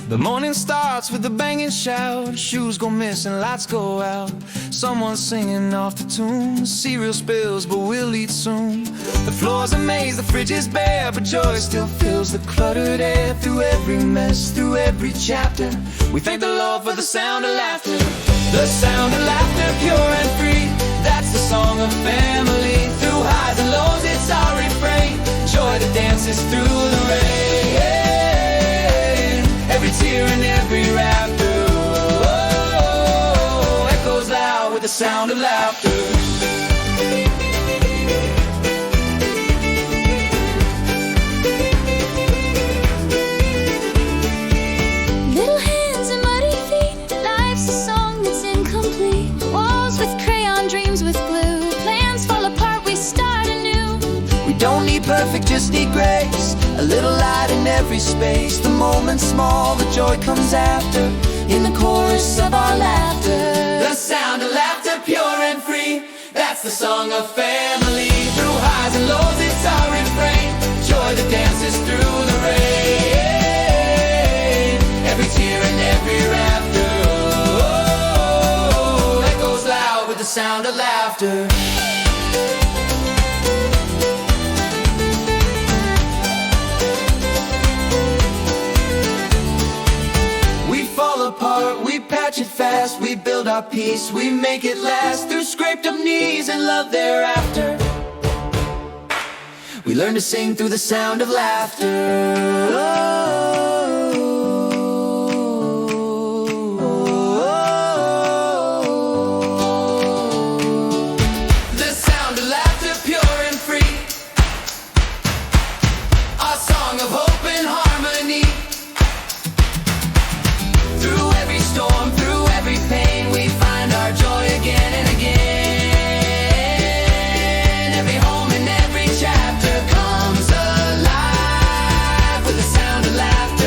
The morning starts with a banging shout. Shoes go missing, lights go out. Someone's singing off the tune. Cereal spills, but we'll eat soon. The floor's a maze, the fridge is bare, but joy still fills the cluttered air. Through every mess, through every chapter, we thank the Lord for the sound of laughter. The sound of laughter, pure and free. That's the song of family. Through highs and lows, it's our refrain. Joy that dances through the rain. Every tear and every rafter, oh, echoes loud with the sound of laughter. Little hands and muddy feet, life's a song that's incomplete. Walls with crayon, dreams with glue. Plans fall apart, we start anew. We don't need perfect, just need grace. A little light in every space. The moment's small, the joy comes after. In the chorus of our laughter. The sound of laughter, pure and free. That's the song of family. Through highs and lows, it's our refrain. Joy that dances through the rain. Every tear and every rafter, oh, echoes loud with the sound of laughter. Apart, we patch it fast, we build our peace, we make it last. Through scraped up knees and love thereafter, we learn to sing through the sound of laughter. The sound of laughter, pure and free. Our song of hope and harmony. Through every storm, through every pain, we find our joy again and again. Every home and every chapter comes alive with the sound of laughter.